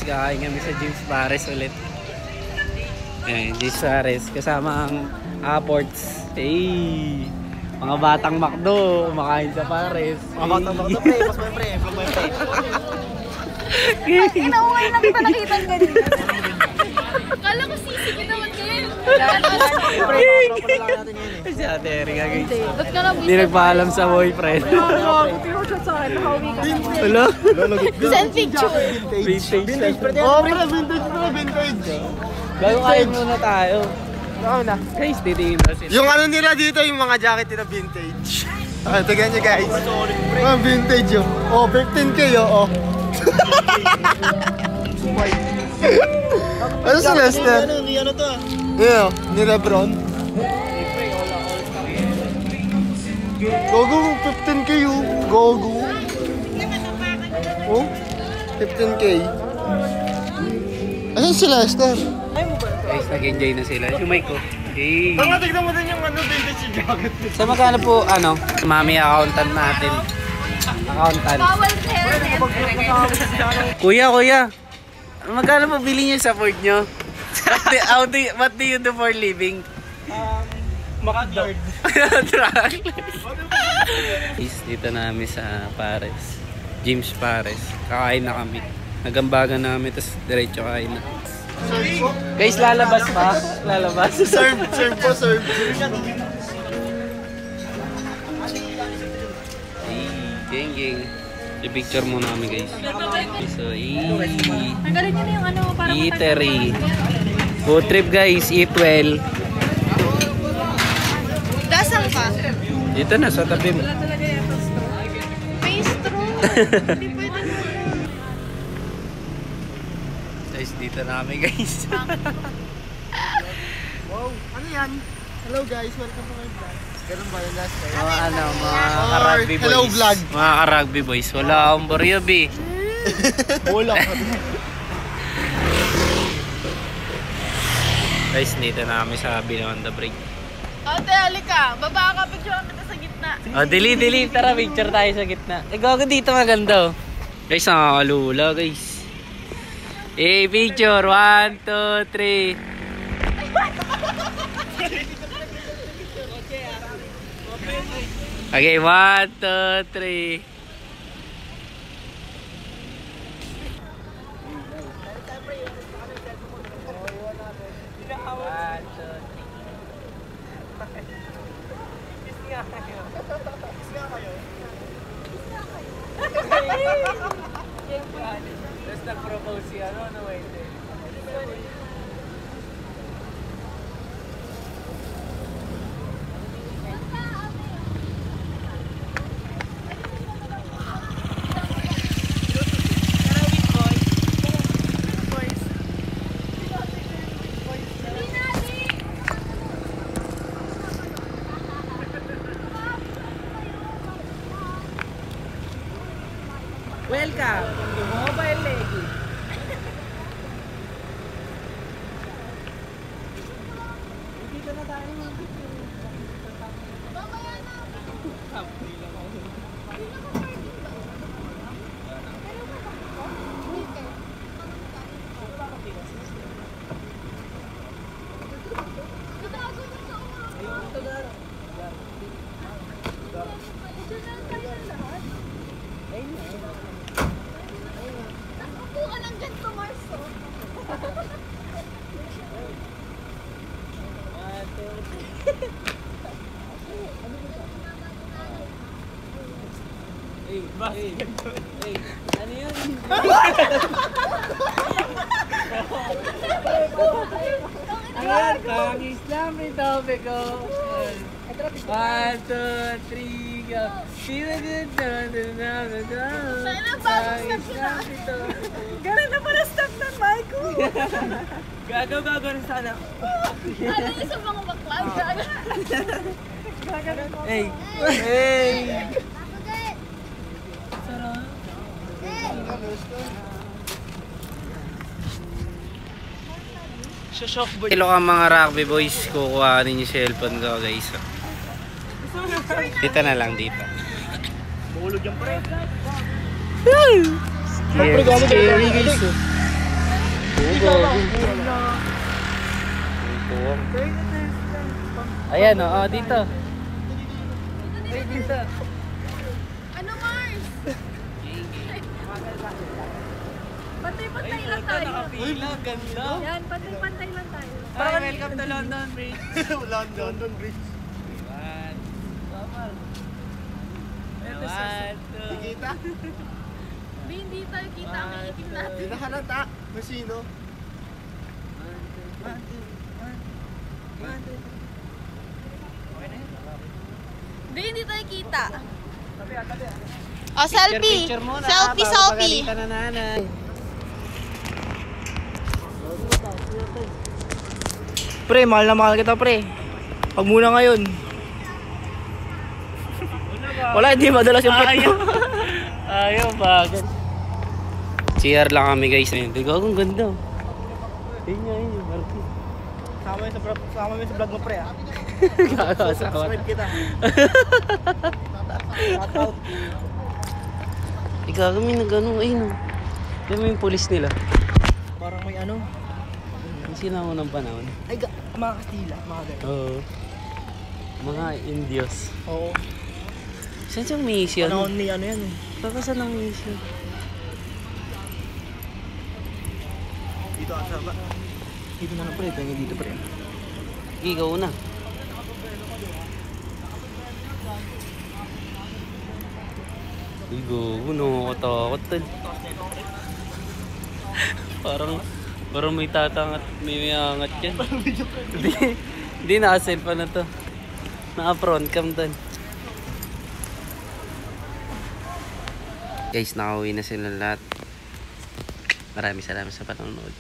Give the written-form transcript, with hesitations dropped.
guys, kakain kami sa James Pares ulit. Eh, James Pares kasama ang Apports. Hey, mga batang McDo, kumakain sa Pares. Mga batang McDo, pre, mas mo pre, Inaungay lang kita nakita ng ganito. Kala ko sisigit naman kayo. Si Ate Erika guys. Ba't ka lang Hindi nagpaalam sa boyfriend. Buti mo siya sa akin, nakawi ka naman. Hello? Send picture. Vintage. Oh, pre, vintage pre, vintage. Bago kain muna tayo. Oo na. Guys, titingin na sila. Yung ano nila dito, yung mga jacket nila vintage. Ah, tignan nyo guys. Oh, vintage yun. Oh, 15K yun, oh. Ano si Lester? Ano to ah? Yeah, ni Lebron. Gogo, 15K yun. Gogo. Oh, 15K. Asan si Lester? Guys, nag-enjoy na sila. Yung mic ko. Hey. Tignan mo din yung ano, vintage jacket. So magkano po, mami accountant natin? Accountant. Bawal hair. Kuya. Magkano po bili niyo sa Ford nyo? What do you do for living? Makadard. Truck. Dito namin sa Pares. James Pares. Kakain na kami. Nagambagan namin, tapos diretso kain na. Guys, lalabas pa? Lalabas? Serve po. Geng. I-picture muna kami guys. So, Ang galing nyo na yung ano, parang eatery. Food trip guys, eat well. Dasal ka? Dito na, sa tabi mo. Pastro. Hindi pwede na. Guys, dito na kami guys. Wow, ano yan? Hello guys, welcome to my vlog. Ganun ba yung last time? Mga ka-rugby boys. Hello vlog. Mga ka-rugby boys. Wala akong baryabi. Wala ka. Guys, dito na kami sa Beyond the Break. Ate, halika. Baba ka, picture kita sa gitna. Oh, dili. Tara, picture tayo sa gitna. Gago dito maganda oh. Guys, nakakalula guys. Picture. 1, 2, 3. Okay, 1, 2, 3. Tapos nag-propose siya, ano, wait. Welcome to Mobile Legi. Dito na tayo. Ano yun? Ayan, pangis lang may tope ko. 1, 2, 3, go. Ganun na pala stop ng mic ko. Gagaw na sana. Ano yung sa mga bakla? Hey! Hello ka mga rugby boys, kukuhanin yung cellphone ko guys. Dito na lang dito. Bulog yan pre. Scary guys. Ayan o, dito. Ano, Mars? Pantay-pantay lang tayo. Nakapila, ganda. Yan, pantay-pantay lang tayo. Welcome to London Bridge. London Bridge. Kita? Hindi tayo kita ang iitim natin. Hindi nakalata. Masino? Hindi tayo kita. Oh, selfie! Picture muna. Selfie, bago selfie! pagalitan na nanay. Pre, mahal na mahal kita, pre. Pag muna ngayon. Wala, hindi madalas yung pet mo. Ayaw, bagay. CR lang kami guys. Ayun, gagawang ganda. Ayun nga yun, Marky. Sama mo sa vlog mo, pre, ah. Subscribe kita. Shoutout. Gagawin na gano'n, ayun. Diyan mo yung police nila. Parang may ano. Yung sinaunang panahon. Ay, mga Kastila, mga ganun. Oo. Mga Indios. Oo. Saan siyang mission? Panahon ni ano yan, eh. Saan ang mission? Dito ka sa ba? Dito na lang, pre. Pengen dito, pre. Ikaw na. Uy, gago, nakakatakot tol. Parang may tatangat, may angat yan. Hindi naka-selfie na to. Naka-front cam tol. Guys, nakauwi na sila lahat. Maraming salamat sa panonood.